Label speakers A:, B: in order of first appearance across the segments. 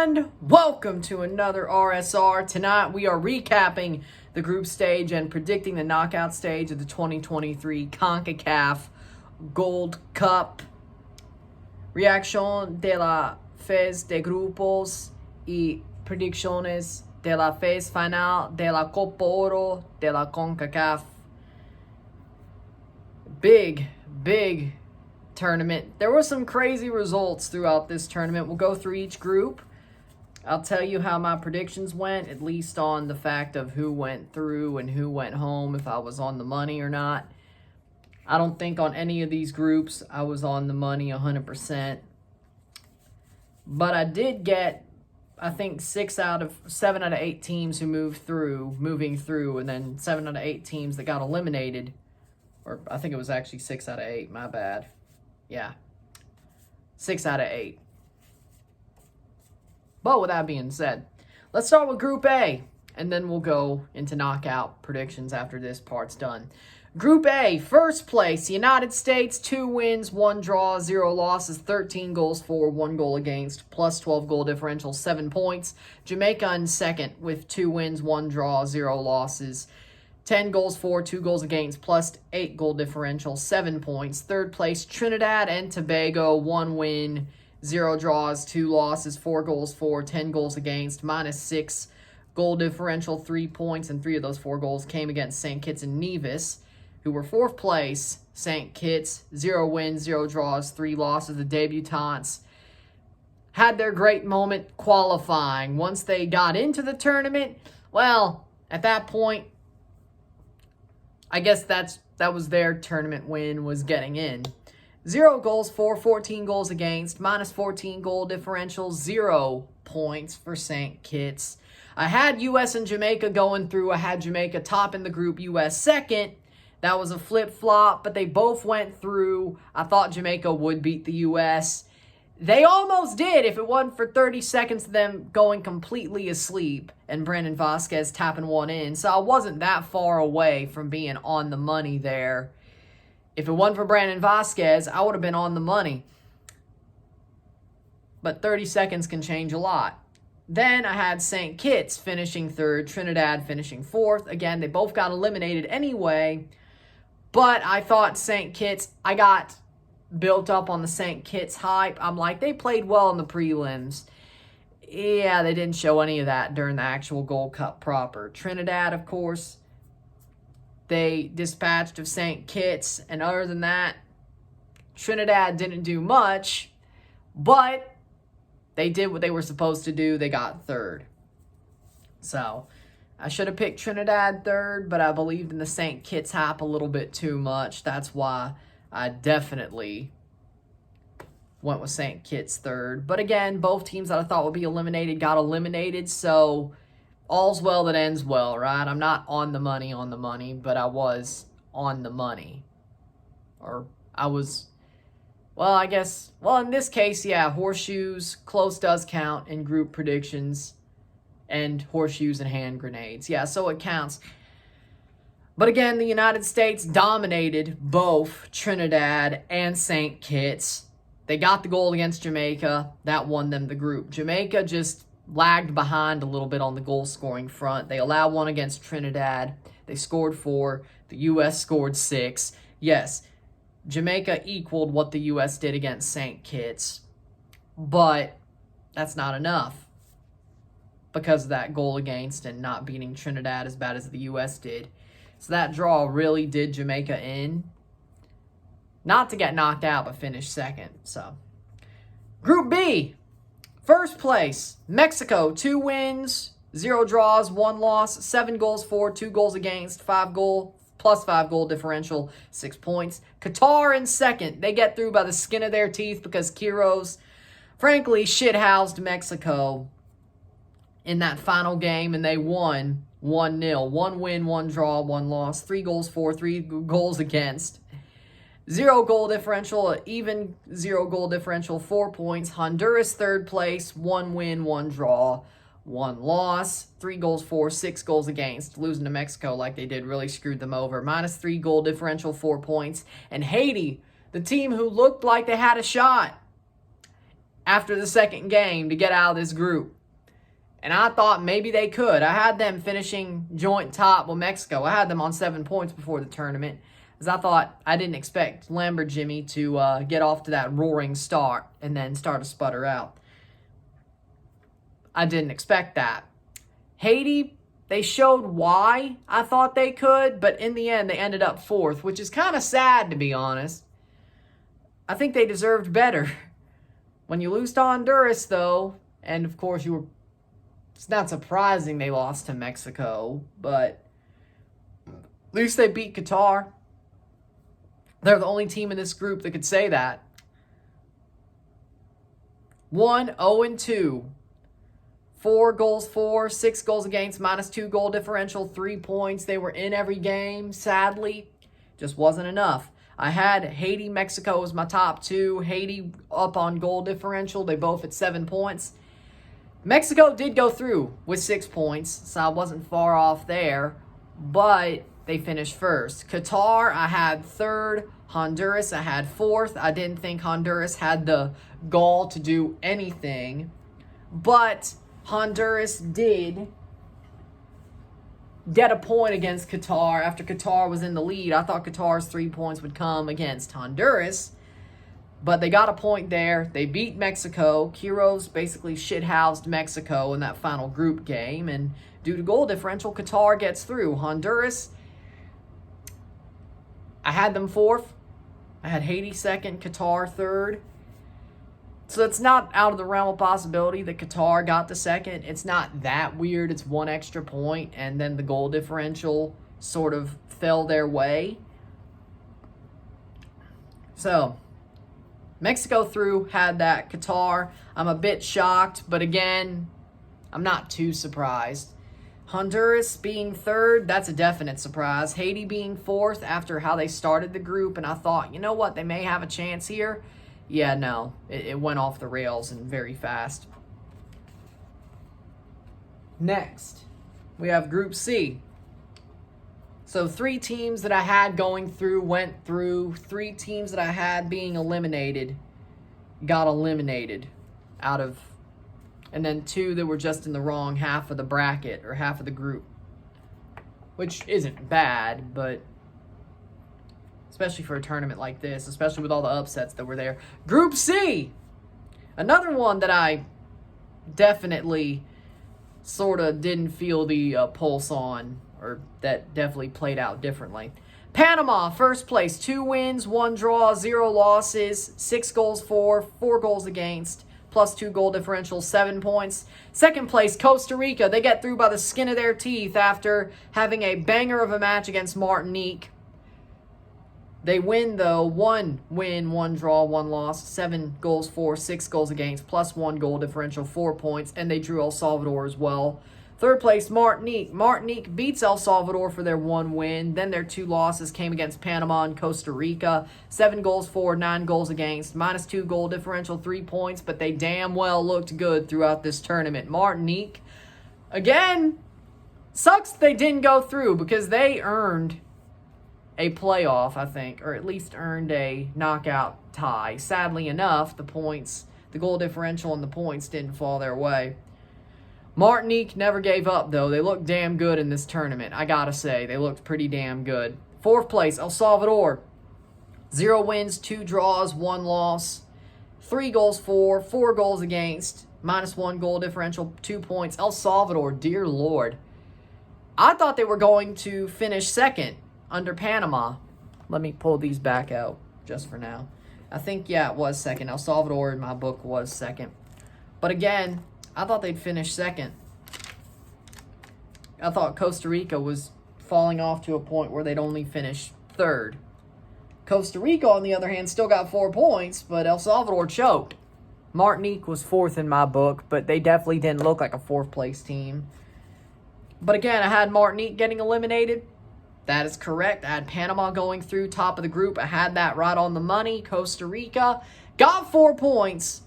A: And welcome to another RSR. Tonight we are recapping the group stage and predicting the knockout stage of the 2023 CONCACAF Gold Cup. Reacción de la fase de grupos y predicciones de la fase final de la Copa Oro de la CONCACAF. Big tournament. There were some crazy results throughout this tournament. We'll go through each group. I'll tell you how my predictions went, at least on the fact of who went through and who went home, if I was on the money or not. I don't think on any of these groups I was on the money 100%. But I did get, I think, 7 out of 8 teams who moving through, and then 7 out of 8 teams that got eliminated. Or I think it was actually 6 out of 8, my bad. Yeah, 6 out of 8. But with that being said, let's start with Group A, and then we'll go into knockout predictions after this part's done. Group A, first place, United States, 2 wins, 1 draw, 0 losses, 13 goals for, 1 goal against, plus 12 goal differential, 7 points. Jamaica in second with 2 wins, 1 draw, 0 losses. 10 goals for, 2 goals against, plus 8 goal differential, 7 points. Third place, Trinidad and Tobago, 1 win, 0 draws, 2 losses, 4 goals for, 10 goals against, minus 6 goal differential, 3 points, and 3 of those 4 goals came against St. Kitts and Nevis, who were 4th place. St. Kitts, 0 wins, 0 draws, 3 losses. The debutants had their great moment qualifying. Once they got into the tournament, well, at that point, I guess that was their tournament win, was getting in. 0 goals for, 14 goals against, minus 14 goal differential, 0 points for St. Kitts. I had U.S. and Jamaica going through. I had Jamaica top in the group, U.S. second. That was a flip-flop, but they both went through. I thought Jamaica would beat the U.S. They almost did if it wasn't for 30 seconds of them going completely asleep and Brandon Vasquez tapping one in. So I wasn't that far away from being on the money there. If it wasn't for Brandon Vasquez, I would have been on the money. But 30 seconds can change a lot. Then I had St. Kitts finishing 3rd, Trinidad finishing 4th. Again, they both got eliminated anyway. But I thought St. Kitts, I got built up on the St. Kitts hype. I'm like, they played well in the prelims. Yeah, they didn't show any of that during the actual Gold Cup proper. Trinidad, of course, they dispatched of St. Kitts. And other than that, Trinidad didn't do much. But they did what they were supposed to do. They got 3rd. So I should have picked Trinidad 3rd, but I believed in the St. Kitts hype a little bit too much. That's why I definitely went with St. Kitts 3rd. But again, both teams that I thought would be eliminated got eliminated. So all's well that ends well, right? I'm not on the money, but I was on the money. Or I was, well, I guess, well, in this case, yeah, horseshoes, close does count in group predictions. And horseshoes and hand grenades. Yeah, so it counts. But again, the United States dominated both Trinidad and St. Kitts. They got the goal against Jamaica. That won them the group. Jamaica just lagged behind a little bit on the goal scoring front. They allowed 1 against Trinidad. They scored 4. The U.S. scored 6. Yes, Jamaica equaled what the U.S. did against St. Kitts. But that's not enough because of that goal against and not beating Trinidad as bad as the U.S. did. So that draw really did Jamaica in. Not to get knocked out, but finish 2nd. So, Group B, first place, Mexico, 2 wins, 0 draws, 1 loss, 7 goals for, 2 goals against, 5 goal, plus 5 goal differential, 6 points. Qatar in second. They get through by the skin of their teeth because Quiros, frankly, shithoused Mexico in that final game, and they won 1-0. 1 win, 1 draw, 1 loss, 3 goals for, 3 goals against. 0 goal differential, even 0 goal differential, 4 points. Honduras 3rd place, 1 win, 1 draw, 1 loss, 3 goals for, 6 goals against. Losing to Mexico like they did really screwed them over. Minus 3 goal differential, 4 points. And Haiti, the team who looked like they had a shot, after the second game to get out of this group. And I thought maybe they could. I had them finishing joint top with Mexico. I had them on 7 points before the tournament, as I didn't expect Lambert Jimmy to get off to that roaring start and then start to sputter out. I didn't expect that. Haiti, they showed why I thought they could, but in the end, they ended up fourth, which is kind of sad, to be honest. I think they deserved better. When you lose to Honduras, though, and of course it's not surprising they lost to Mexico, but at least they beat Qatar. They're the only team in this group that could say that. 1-0-2. 4 goals for, 6 goals against, -2 goal differential, 3 points. They were in every game, sadly. Just wasn't enough. I had Haiti, Mexico as my top two. Haiti up on goal differential. They both at 7 points. Mexico did go through with 6 points, so I wasn't far off there, but they finished first. Qatar, I had third. Honduras, I had fourth. I didn't think Honduras had the gall to do anything, but Honduras did get a point against Qatar after Qatar was in the lead. I thought Qatar's 3 points would come against Honduras, but they got a point there. They beat Mexico. Quiros basically shithoused Mexico in that final group game, and due to goal differential, Qatar gets through. Honduras, I had them fourth. I had Haiti second, Qatar third. So it's not out of the realm of possibility that Qatar got the second. It's not that weird. It's 1 extra point, and then the goal differential sort of fell their way. So Mexico through, had that. Qatar, I'm a bit shocked, but again, I'm not too surprised. Honduras being third, that's a definite surprise. Haiti being fourth after how they started the group, and I thought, you know what, they may have a chance here. Yeah, no, it went off the rails and very fast. Next, we have Group C. So 3 teams that I had going through went through. 3 teams that I had being eliminated got eliminated out of, and then 2 that were just in the wrong half of the bracket or half of the group, which isn't bad, but especially for a tournament like this, especially with all the upsets that were there. Group C, another one that I definitely sort of didn't feel the pulse on, or that definitely played out differently. Panama, first place, 2 wins, 1 draw, 0 losses, 6 goals for, 4 goals against, +2 goal differential, 7 points. Second place, Costa Rica. They get through by the skin of their teeth after having a banger of a match against Martinique. They win, though. 1 win, 1 draw, 1 loss, 7 goals for, 6 goals against, +1 goal differential, 4 points, and they drew El Salvador as well. Third place, Martinique. Martinique beats El Salvador for their 1 win. Then their 2 losses came against Panama and Costa Rica. 7 goals for, 9 goals against, -2 goal differential, 3 points, but they damn well looked good throughout this tournament. Martinique, again, sucks they didn't go through because they earned a playoff, I think, or at least earned a knockout tie. Sadly enough, the goal differential and the points didn't fall their way. Martinique never gave up, though. They looked damn good in this tournament, I gotta say. They looked pretty damn good. Fourth place, El Salvador. 0 wins, 2 draws, 1 loss. 3 goals for, 4 goals against, -1 goal differential, 2 points. El Salvador, dear Lord. I thought they were going to finish second under Panama. Let me pull these back out just for now. I think, yeah, it was second. El Salvador in my book was second. But again, I thought they'd finish second. I thought Costa Rica was falling off to a point where they'd only finish third. Costa Rica, on the other hand, still got 4 points, but El Salvador choked. Martinique was fourth in my book, but they definitely didn't look like a 4th-place team. But again, I had Martinique getting eliminated. That is correct. I had Panama going through top of the group. I had that right on the money. Costa Rica got 4 points.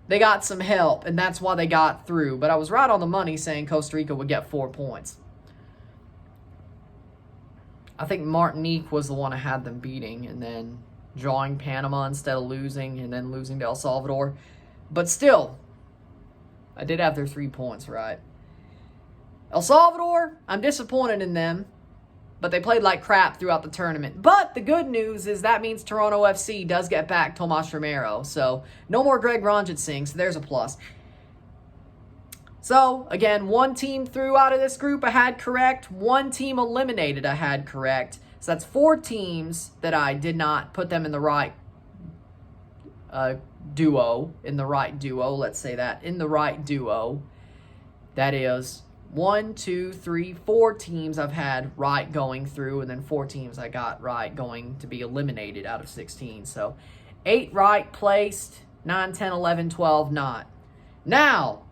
A: They got some help, and that's why they got through. But I was right on the money saying Costa Rica would get 4 points. I think Martinique was the one I had them beating, and then drawing Panama instead of losing, and then losing to El Salvador. But still, I did have their 3 points right. El Salvador, I'm disappointed in them, but they played like crap throughout the tournament. But the good news is that means Toronto FC does get back Tomas Romero. So no more Greg Ronjitsing, so there's a plus. So, again, one team through out of this group I had correct. One team eliminated I had correct. So that's 4 teams that I did not put them in the right duo. Let's say that. In the right duo. That is 1, 2, 3, 4 teams I've had right going through, and then 4 teams I got right going to be eliminated out of 16. So 8 right placed, 9, 10, 11, 12 not. Now,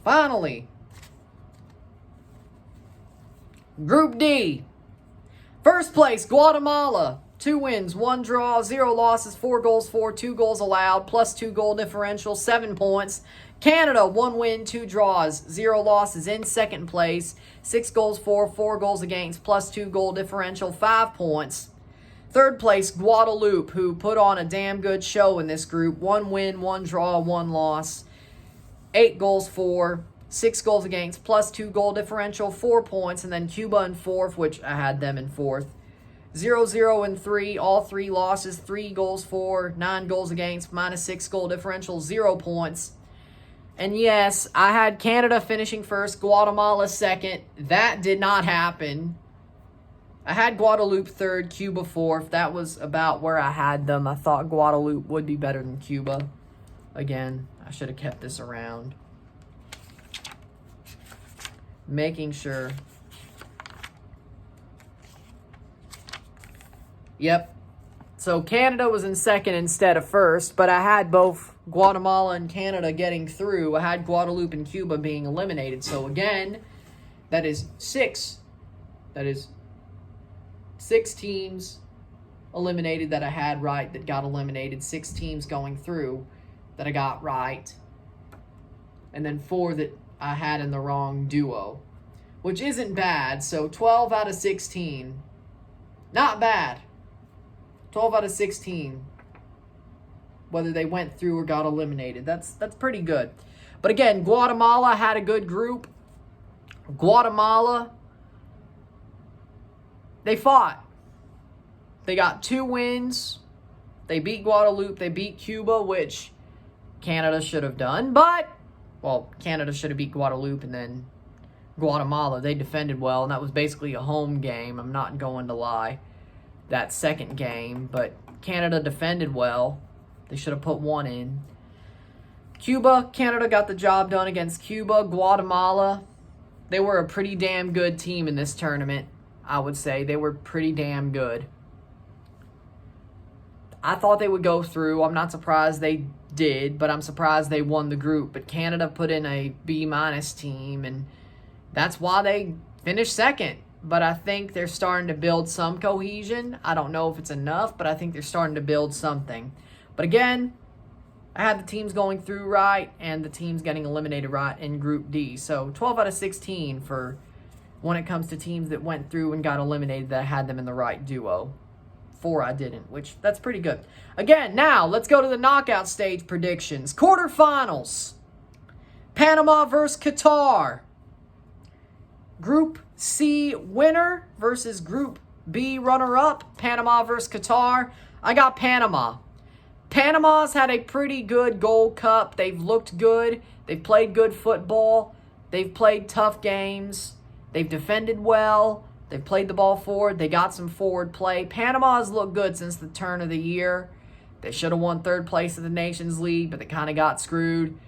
A: finally, Group D. First place, Guatemala. 2 wins, 1 draw, 0 losses, 4 goals for, 2 goals allowed, plus 2 goal differential, 7 points. Canada, 1 win, 2 draws, 0 losses in second place, 6 goals for, 4 goals against, plus 2 goal differential, 5 points. Third place, Guadeloupe, who put on a damn good show in this group. 1 win, 1 draw, 1 loss, 8 goals for, 6 goals against, plus 2 goal differential, 4 points. And then Cuba in fourth, which I had them in fourth. 0, 0, and 3, all 3 losses, 3 goals for, 9 goals against, minus 6 goal differential, 0 points. And yes, I had Canada finishing first, Guatemala second. That did not happen. I had Guadeloupe third, Cuba fourth. That was about where I had them. I thought Guadeloupe would be better than Cuba. Again, I should have kept this around. Making sure. Yep. So Canada was in second instead of first, but I had both Guatemala and Canada getting through. I had Guadeloupe and Cuba being eliminated. So again, that is 6. That is 6 teams eliminated that I had right that got eliminated. 6 teams going through that I got right. And then 4 that I had in the wrong duo, which isn't bad. So 12 out of 16. Not bad. 12 out of 16. Whether they went through or got eliminated. That's pretty good. But again, Guatemala had a good group. Guatemala, they fought. They got 2 wins. They beat Guadeloupe. They beat Cuba, which Canada should have done. But, well, Canada should have beat Guadeloupe, and then Guatemala, they defended well, and that was basically a home game. I'm not going to lie. That second game, but Canada defended well. They should have put 1 in. Cuba, Canada got the job done against Cuba. Guatemala, they were a pretty damn good team in this tournament, I would say. They were pretty damn good. I thought they would go through. I'm not surprised they did, but I'm surprised they won the group. But Canada put in a B- team, and that's why they finished second. But I think they're starting to build some cohesion. I don't know if it's enough, but I think they're starting to build something. But again, I had the teams going through right and the teams getting eliminated right in Group D. So 12 out of 16 for when it comes to teams that went through and got eliminated that I had them in the right duo. 4 I didn't, which that's pretty good. Again, now let's go to the knockout stage predictions. Quarterfinals. Panama versus Qatar. Group C winner versus Group B runner-up. Panama versus Qatar. I got Panama. Panama's had a pretty good Gold Cup. They've looked good. They've played good football. They've played tough games. They've defended well. They've played the ball forward. They got some forward play. Panama has looked good since the turn of the year. They should have won 3rd place at the Nations League, but they kind of got screwed.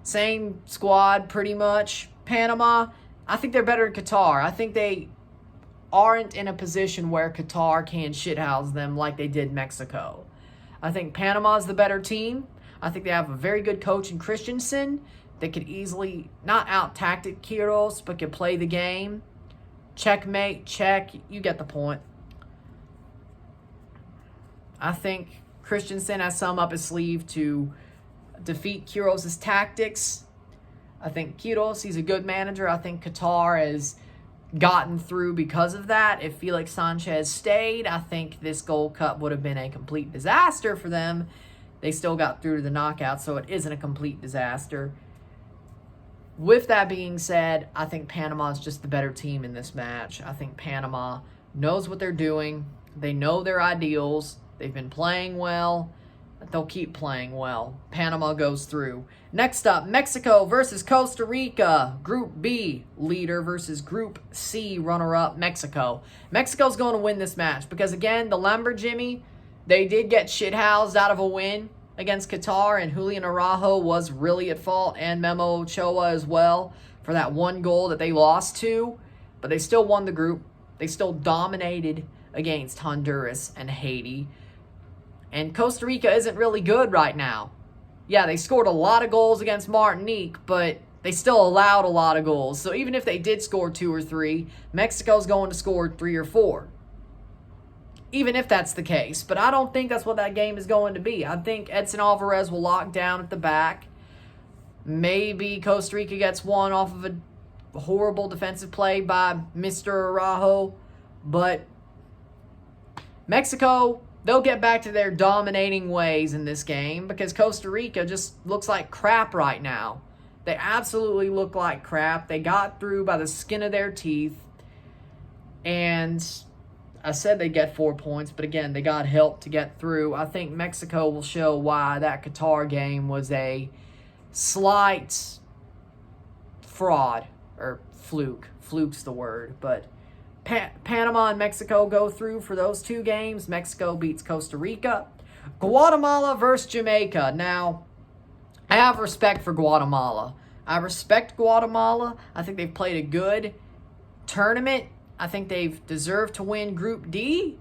A: Same squad, pretty much. Panama, I think they're better than Qatar. I think they aren't in a position where Qatar can shithouse them like they did Mexico. I think Panama's the better team. I think they have a very good coach in Christensen. They could easily not out-tactic Quiros, but could play the game. Checkmate, check. You get the point. I think Christensen has some up his sleeve to defeat Quiros' tactics. I think Quiros, he's a good manager. I think Qatar has gotten through because of that. If Felix Sanchez stayed, I think this Gold Cup would have been a complete disaster for them they still got through to the knockout, so it isn't a complete disaster. With that being said, I think Panama is just the better team in this match. I think Panama knows what they're doing. They know their ideals. They've been playing well. They'll keep playing well. Panama goes through. Next up, Mexico versus Costa Rica. Group B leader versus Group C runner-up Mexico. Mexico's going to win this match because, again, the Lamborghini, they did get shithoused out of a win against Qatar, and Julian Araujo was really at fault, and Memo Ochoa as well, for that one goal that they lost to. But they still won the group. They still dominated against Honduras and Haiti. And Costa Rica isn't really good right now. Yeah, they scored a lot of goals against Martinique, but they still allowed a lot of goals. So even if they did score 2 or 3, Mexico's going to score 3 or 4. Even if that's the case. But I don't think that's what that game is going to be. I think Edson Alvarez will lock down at the back. Maybe Costa Rica gets one off of a horrible defensive play by Mr. Araujo. But Mexico, they'll get back to their dominating ways in this game because Costa Rica just looks like crap right now. They absolutely look like crap. They got through by the skin of their teeth. And I said they'd get 4 points, but again, they got help to get through. I think Mexico will show why that Qatar game was a slight fraud, or fluke. Fluke's the word, but Panama and Mexico go through for those 2 games. Mexico beats Costa Rica. Guatemala versus Jamaica. Now, I have respect for Guatemala. I respect Guatemala. I think they've played a good tournament. I think they've deserved to win Group D.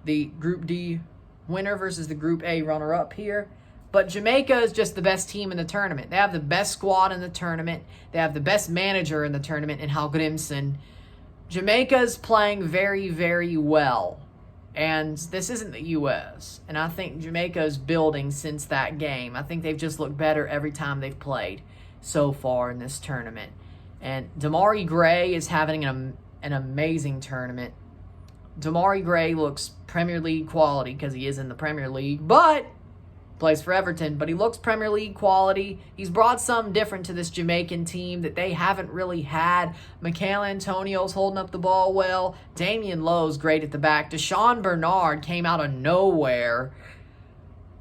A: The Group D winner versus the Group A runner-up here. But Jamaica is just the best team in the tournament. They have the best squad in the tournament. They have the best manager in the tournament in Hallgrímsson. Jamaica's playing very, very well. And this isn't the U.S. And I think Jamaica is building since that game. I think they've just looked better every time they've played so far in this tournament. And Damari Gray is having an amazing tournament. Damari Gray looks Premier League quality because he is in the Premier League, but plays for Everton, but he looks Premier League quality. He's brought something different to this Jamaican team that they haven't really had. Michael Antonio's holding up the ball well. Damian Lowe's great at the back. Deshaun Bernard came out of nowhere.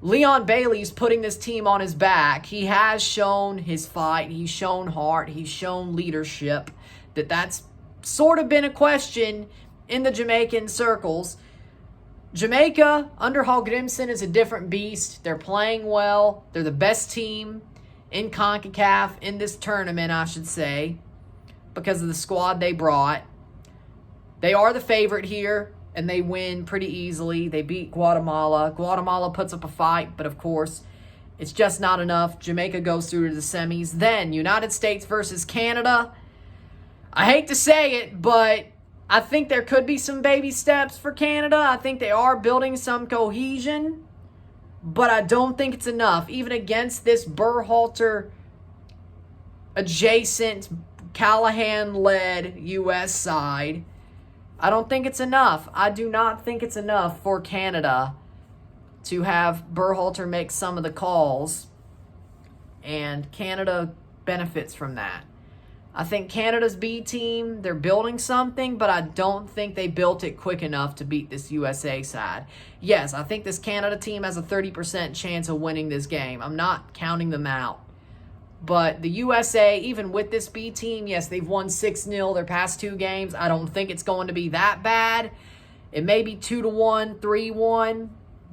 A: Leon Bailey's putting this team on his back. He has shown his fight. He's shown heart. He's shown leadership. That's sort of been a question in the Jamaican circles. Jamaica, under Hallgrímsson, is a different beast. They're playing well. They're the best team in CONCACAF in this tournament, I should say, because of the squad they brought. They are the favorite here, and they win pretty easily. They beat Guatemala. Guatemala puts up a fight, but of course, it's just not enough. Jamaica goes through to the semis. Then, United States versus Canada. I hate to say it, but I think there could be some baby steps for Canada. I think they are building some cohesion, but I don't think it's enough. Even against this Berhalter adjacent, Callahan-led U.S. side, I don't think it's enough. I do not think it's enough for Canada to have Berhalter make some of the calls, and Canada benefits from that. I think Canada's B team, they're building something, but I don't think they built it quick enough to beat this USA side. Yes, I think this Canada team has a 30% chance of winning this game. I'm not counting them out. But the USA, even with this B team, yes, they've won 6-0 their past 2 games. I don't think it's going to be that bad. It may be 2-1, 3-1,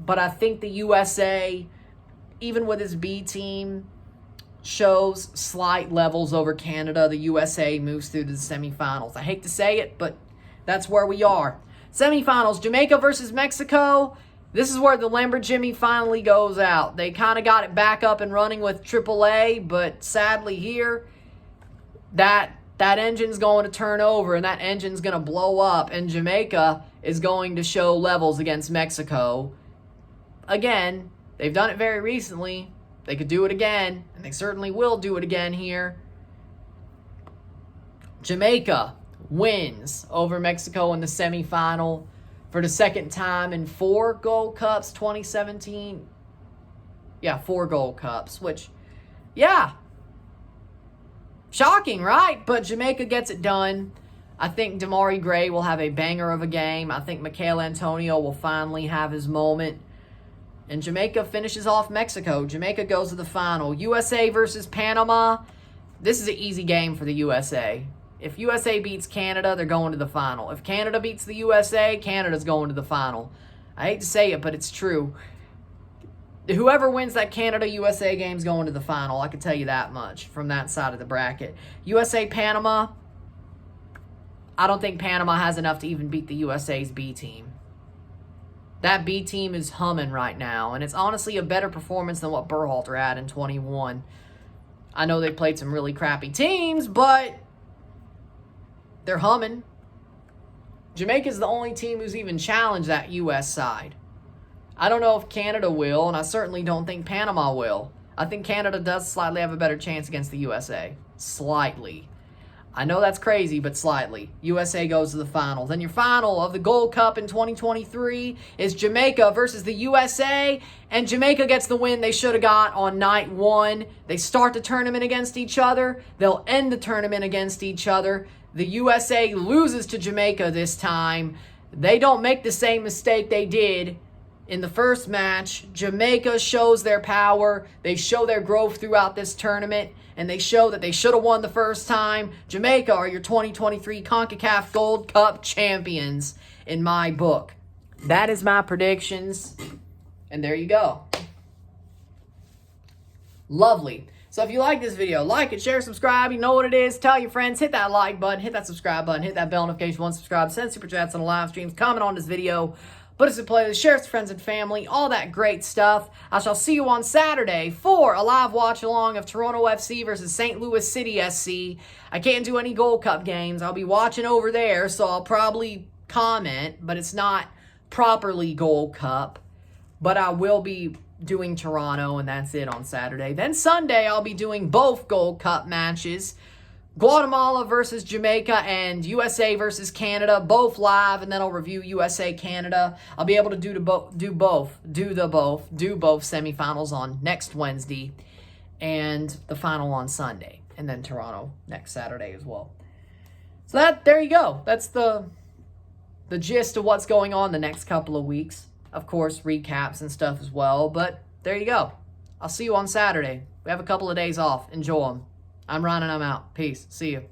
A: but I think the USA, even with its B team, shows slight levels over Canada. The USA moves through to the semifinals. I hate to say it, but that's where we are. Semifinals, Jamaica versus Mexico. This is where the Lamborghini finally goes out. They kind of got it back up and running with AAA, but sadly here, that engine's going to turn over, and that engine's going to blow up, and Jamaica is going to show levels against Mexico. Again, they've done it very recently. They could do it again, and they certainly will do it again here. Jamaica wins over Mexico in the semifinal for the second time in 4 Gold Cups, 2017. Yeah, 4 Gold Cups, which, yeah, shocking, right? But Jamaica gets it done. I think Damari Gray will have a banger of a game. I think Michail Antonio will finally have his moment. And Jamaica finishes off Mexico. Jamaica goes to the final. USA versus Panama. This is an easy game for the USA. If USA beats Canada, they're going to the final. If Canada beats the USA, Canada's going to the final. I hate to say it, but it's true. Whoever wins that Canada-USA game is going to the final. I can tell you that much from that side of the bracket. USA-Panama, I don't think Panama has enough to even beat the USA's B team. That B team is humming right now, and it's honestly a better performance than what Berhalter had in 21. I know they played some really crappy teams, but they're humming. Jamaica's the only team who's even challenged that U.S. side. I don't know if Canada will, and I certainly don't think Panama will. I think Canada does slightly have a better chance against the USA. Slightly. I know that's crazy, but slightly. USA goes to the final. Then your final of the Gold Cup in 2023 is Jamaica versus the USA, and Jamaica gets the win they should have got on night 1. They start the tournament against each other. They'll end the tournament against each other. The USA loses to Jamaica this time. They don't make the same mistake they did in the first match. Jamaica shows their power. They show their growth throughout this tournament, and they show that they should have won the first time. Jamaica are your 2023 CONCACAF Gold Cup champions in my book. That is my predictions, and there you go. Lovely. So if you like this video, like it, share, subscribe. You know what it is. Tell your friends. Hit that like button. Hit that subscribe button. Hit that bell notification once subscribed. Send super chats on the live streams. Comment on this video. Put us in playlist. Share it to friends and family. All that great stuff. I shall see you on Saturday for a live watch along of Toronto FC versus St. Louis City SC. I can't do any Gold Cup games. I'll be watching over there, so I'll probably comment, but it's not properly Gold Cup. But I will be doing Toronto, and that's it on Saturday. Then Sunday, I'll be doing both Gold Cup matches. Guatemala versus Jamaica and USA versus Canada, both live, and then I'll review USA-Canada. I'll be able to do both semifinals on next Wednesday, and the final on Sunday, and then Toronto next Saturday as well. So there you go. That's the gist of what's going on the next couple of weeks. Of course, recaps and stuff as well, but there you go. I'll see you on Saturday. We have a couple of days off. Enjoy them. I'm Ron and I'm out. Peace. See you.